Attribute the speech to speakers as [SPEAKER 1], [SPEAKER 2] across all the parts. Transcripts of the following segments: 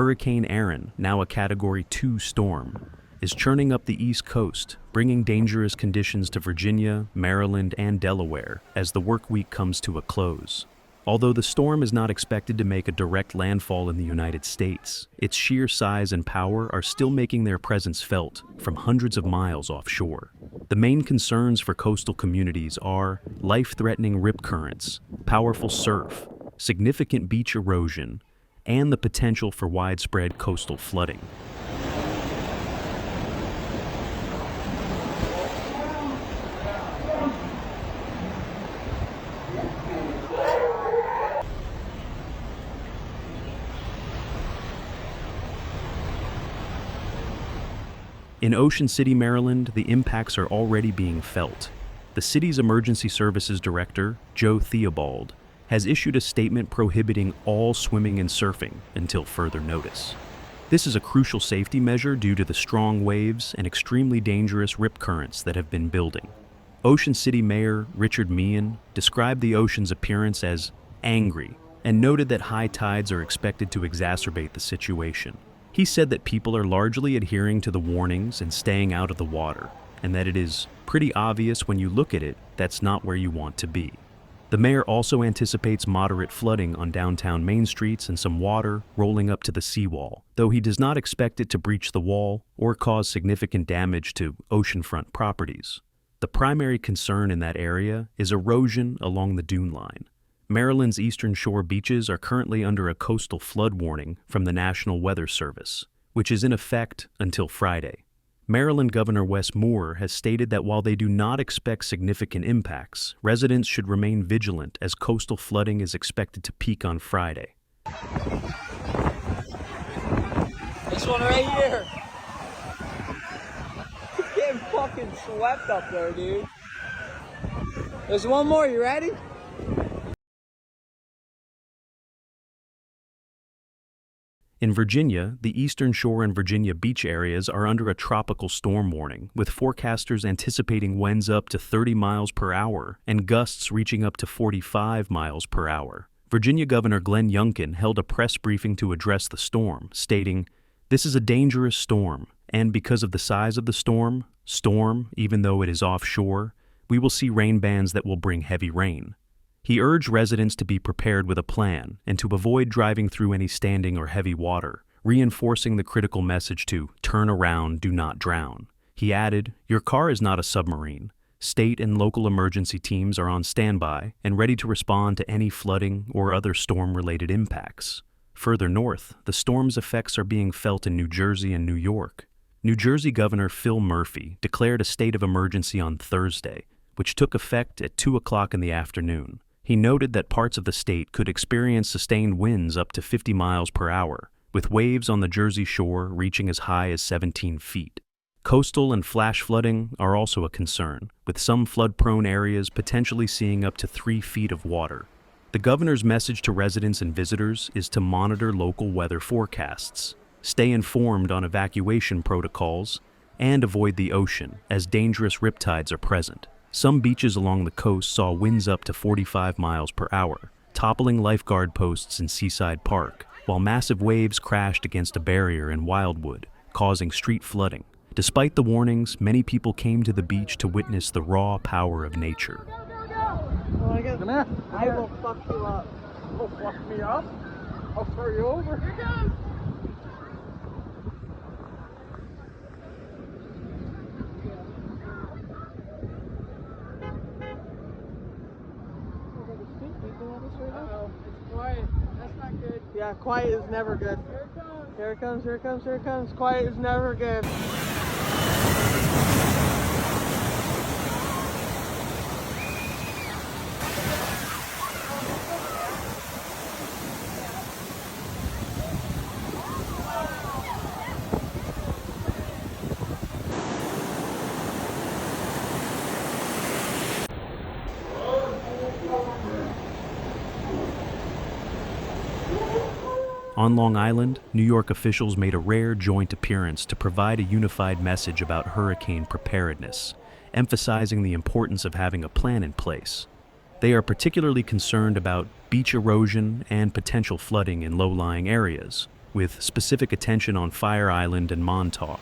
[SPEAKER 1] Hurricane Erin, now a Category 2 storm, is churning up the East Coast, bringing dangerous conditions to Virginia, Maryland, and Delaware as the work week comes to a close. Although the storm is not expected to make a direct landfall in the United States, its sheer size and power are still making their presence felt from hundreds of miles offshore. The main concerns for coastal communities are life-threatening rip currents, powerful surf, significant beach erosion, and the potential for widespread coastal flooding. In Ocean City, Maryland, the impacts are already being felt. The city's emergency services director, Joe Theobald, has issued a statement prohibiting all swimming and surfing until further notice. This is a crucial safety measure due to the strong waves and extremely dangerous rip currents that have been building. Ocean City Mayor Richard Meehan described the ocean's appearance as angry and noted that high tides are expected to exacerbate the situation. He said that people are largely adhering to the warnings and staying out of the water, and that it is pretty obvious when you look at it that's not where you want to be. The mayor also anticipates moderate flooding on downtown main streets and some water rolling up to the seawall, though he does not expect it to breach the wall or cause significant damage to oceanfront properties. The primary concern in that area is erosion along the dune line. Maryland's eastern shore beaches are currently under a coastal flood warning from the National Weather Service, which is in effect until Friday. Maryland Governor Wes Moore has stated that while they do not expect significant impacts, residents should remain vigilant as coastal flooding is expected to peak on Friday.
[SPEAKER 2] This one right here. You're getting fucking swept up there, dude. There's one more, you ready?
[SPEAKER 1] In Virginia, the eastern shore and Virginia beach areas are under a tropical storm warning, with forecasters anticipating winds up to 30 miles per hour and gusts reaching up to 45 miles per hour. Virginia Governor Glenn Youngkin held a press briefing to address the storm, stating, "This is a dangerous storm, and because of the size of the storm, even though it is offshore, we will see rain bands that will bring heavy rain." He urged residents to be prepared with a plan and to avoid driving through any standing or heavy water, reinforcing the critical message to turn around, do not drown. He added, "Your car is not a submarine. State and local emergency teams are on standby and ready to respond to any flooding or other storm-related impacts." Further north, the storm's effects are being felt in New Jersey and New York. New Jersey Governor Phil Murphy declared a state of emergency on Thursday, which took effect at 2 o'clock in the afternoon. He noted that parts of the state could experience sustained winds up to 50 miles per hour, with waves on the Jersey shore reaching as high as 17 feet. Coastal and flash flooding are also a concern, with some flood-prone areas potentially seeing up to 3 feet of water. The governor's message to residents and visitors is to monitor local weather forecasts, stay informed on evacuation protocols, and avoid the ocean, as dangerous riptides are present. Some beaches along the coast saw winds up to 45 miles per hour, toppling lifeguard posts in Seaside Park, while massive waves crashed against a barrier in Wildwood, causing street flooding. Despite the warnings, many people came to the beach to witness the raw power of nature.
[SPEAKER 2] Come here. I will fuck you up.
[SPEAKER 3] Oh, fuck me up? I'll throw you over. Here goes. It's quiet. That's not good.
[SPEAKER 2] Yeah, quiet is never good.
[SPEAKER 3] Here it comes.
[SPEAKER 2] Here it comes, here it comes, here it comes. Quiet is never good.
[SPEAKER 1] On Long Island, New York officials made a rare joint appearance to provide a unified message about hurricane preparedness, emphasizing the importance of having a plan in place. They are particularly concerned about beach erosion and potential flooding in low-lying areas, with specific attention on Fire Island and Montauk.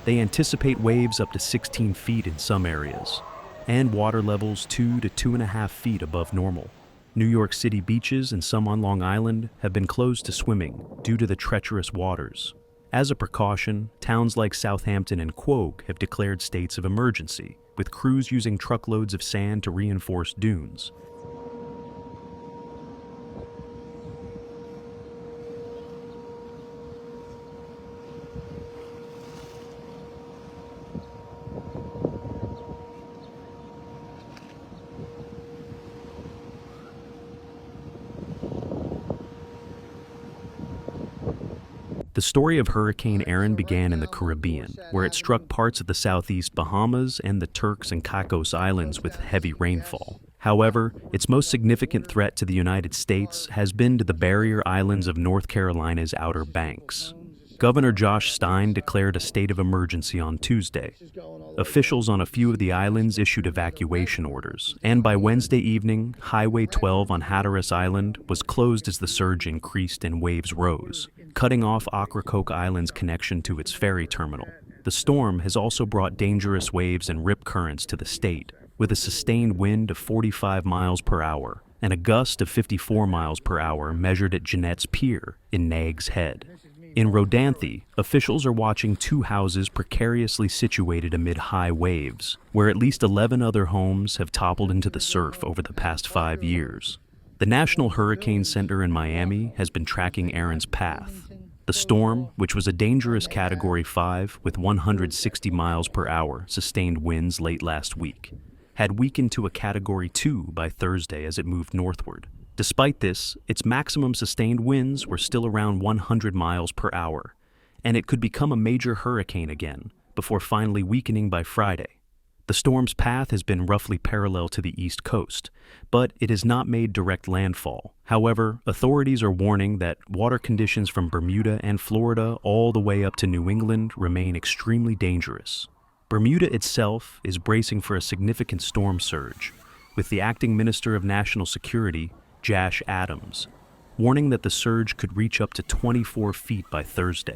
[SPEAKER 1] They anticipate waves up to 16 feet in some areas, and water levels 2 to 2.5 feet above normal. New York City beaches and some on Long Island have been closed to swimming due to the treacherous waters. As a precaution, towns like Southampton and Quogue have declared states of emergency, with crews using truckloads of sand to reinforce dunes. The story of Hurricane Erin began in the Caribbean, where it struck parts of the southeast Bahamas and the Turks and Caicos Islands with heavy rainfall. However, its most significant threat to the United States has been to the barrier islands of North Carolina's Outer Banks. Governor Josh Stein declared a state of emergency on Tuesday. Officials on a few of the islands issued evacuation orders, and by Wednesday evening, Highway 12 on Hatteras Island was closed as the surge increased and waves rose, cutting off Ocracoke Island's connection to its ferry terminal. The storm has also brought dangerous waves and rip currents to the state, with a sustained wind of 45 miles per hour and a gust of 54 miles per hour measured at Jeanette's Pier in Nags Head. In Rodanthe, officials are watching two houses precariously situated amid high waves, where at least 11 other homes have toppled into the surf over the past 5 years. The National Hurricane Center in Miami has been tracking Erin's path. The storm, which was a dangerous Category 5 with 160 miles per hour sustained winds late last week, had weakened to a Category 2 by Thursday as it moved northward. Despite this, its maximum sustained winds were still around 100 miles per hour, and it could become a major hurricane again, before finally weakening by Friday. The storm's path has been roughly parallel to the east coast, but it has not made direct landfall. However, authorities are warning that water conditions from Bermuda and Florida all the way up to New England remain extremely dangerous. Bermuda itself is bracing for a significant storm surge, with the acting Minister of National Security, Josh Adams, warning that the surge could reach up to 24 feet by Thursday.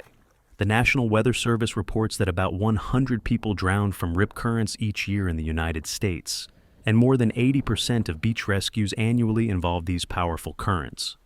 [SPEAKER 1] The National Weather Service reports that about 100 people drown from rip currents each year in the United States, and more than 80% of beach rescues annually involve these powerful currents.